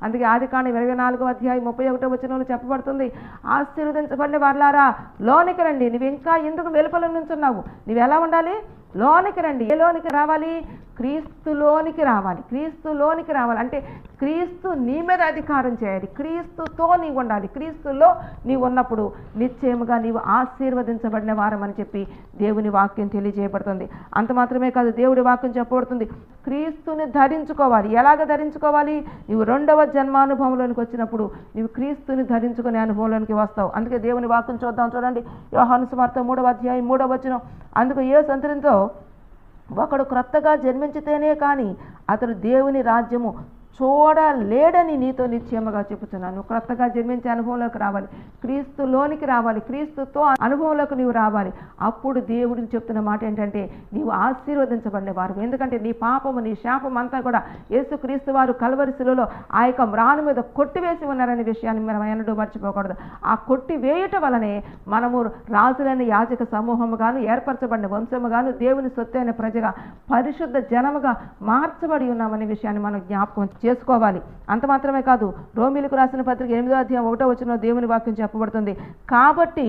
అందుకే ఆదికాండం 24వ అధ్యాయం 31వ వచనంలో చెప్పబడుతుంది, ఆశీర్వదించబడిన వారలారా లోనికి రండి. నువ్వు ఇంకా ఎందుకు వెలుపల నుంచున్నావు? నువ్వు ఎలా ఉండాలి? లోనికి రండి. ఏ లోనికి రావాలి? క్రీస్తులోనికి రావాలి. క్రీస్తులోనికి రావాలి అంటే క్రీస్తు నీ మీద అధికారం చేయాలి. క్రీస్తుతో నీవు ఉండాలి. క్రీస్తులో నీవు ఉన్నప్పుడు నిశ్చయముగా నీవు ఆశీర్వదించబడిన వారమని చెప్పి దేవుని వాక్యం తెలియజేయబడుతుంది. అంత మాత్రమే కాదు, దేవుడి వాక్యం చెప్పబడుతుంది క్రీస్తుని ధరించుకోవాలి. ఎలాగ ధరించుకోవాలి? నీవు రెండవ జన్మానుభవంలోనికి వచ్చినప్పుడు నీవు క్రీస్తుని ధరించుకునే అనుభవంలోనికి వస్తావు. అందుకే దేవుని వాక్యం చూద్దాం. చూడండి, యోహాను సువార్త 3వ అధ్యాయం 3వ వచనం. అందుకు యేసు అంతటితో ఒకడు క్రొత్తగా జన్మించితేనే కానీ అతడు దేవుని రాజ్యము చూడలేడని నీతో నిశ్చయముగా చెబుతున్నాను. క్రొత్తగా జన్మించే అనుభవంలోకి రావాలి, క్రీస్తులోనికి రావాలి, క్రీస్తుతో అనుభవంలోకి నీవు రావాలి. అప్పుడు దేవుడిని చెప్తున్న మాట ఏంటంటే నీవు ఆశీర్వదించబడిన వారు. ఎందుకంటే నీ పాపము నీ శాపం అంతా కూడా యేసుక్రీస్తు వారు కల్వరి శిలువలో ఆ యొక్క మ్రాను మీద కొట్టివేసి ఉన్నారనే విషయాన్ని మనం ఎన్నడూ మర్చిపోకూడదు. ఆ కొట్టివేయటం వలనే మనము రాజులైన యాజక సమూహముగాను ఏర్పరచబడిన వంశముగాను దేవుని సొత్తైన ప్రజగా పరిశుద్ధ జనముగా మార్చబడి ఉన్నామనే విషయాన్ని మనం జ్ఞాపకం చేసుకోవాలి. అంత మాత్రమే కాదు, రోమీలకు రాసిన పత్రిక 8వ అధ్యాయం 1వ వచనంలో దేవుని వాక్యం చెప్పబడుతుంది, కాబట్టి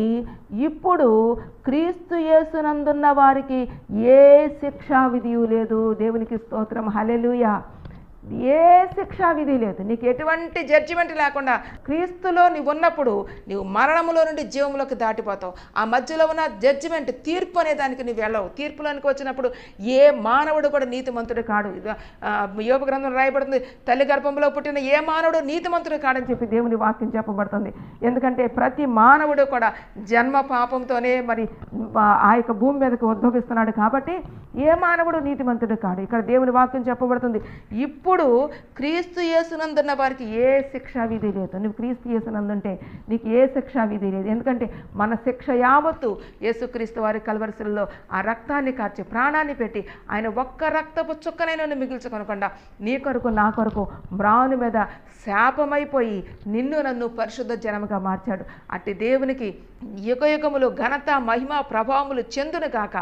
ఇప్పుడు క్రీస్తు యేసునందున్న వారికి ఏ శిక్షా విధియు లేదు. దేవునికి స్తోత్రం, హల్లెలూయా. ఏ శిక్షా విధి లేదు, నీకు ఎటువంటి జడ్జిమెంట్ లేకుండా క్రీస్తులో నీవు ఉన్నప్పుడు నీవు మరణములో నుండి జీవంలోకి దాటిపోతావు. ఆ మధ్యలో ఉన్న జడ్జిమెంట్, తీర్పు అనే దానికి నువ్వు వెళ్ళవు. తీర్పులోనికి వచ్చినప్పుడు ఏ మానవుడు కూడా నీతిమంతుడు కాడు. యోబు గ్రంథం రాయబడుతుంది, తల్లి గర్భంలో పుట్టిన ఏ మానవుడు నీతిమంతుడు కాడని చెప్పి దేవుని వాక్యం చెప్పబడుతుంది. ఎందుకంటే ప్రతి మానవుడు కూడా జన్మ పాపంతోనే మరి ఆ యొక్క భూమి మీదకి ఉద్భవిస్తున్నాడు. కాబట్టి ఏ మానవుడు నీతిమంతుడు కాడు. ఇక్కడ దేవుని వాక్యం చెప్పబడుతుంది, ఇప్పుడు క్రీస్తు యేసునందున్న వారికి ఏ శిక్షా విధి లేదు. నువ్వు క్రీస్తు యేసునందుంటే నీకు ఏ శిక్షా విధి లేదు. ఎందుకంటే మన శిక్ష యావత్తు యేసుక్రీస్తు వారి కల్వరి శిలువలో ఆ రక్తాన్ని కార్చి ప్రాణాన్ని పెట్టి ఆయన ఒక్క రక్తపు చుక్కనైనా మిగిల్చుకొనకుండా నీ కొరకు నా కొరకు మ్రాను మీద శాపమైపోయి నిన్ను నన్ను పరిశుద్ధ జనముగా మార్చాడు. అట్టి దేవునికి యుగయుగములు ఘనత మహిమ ప్రభావములు చెందును గాక.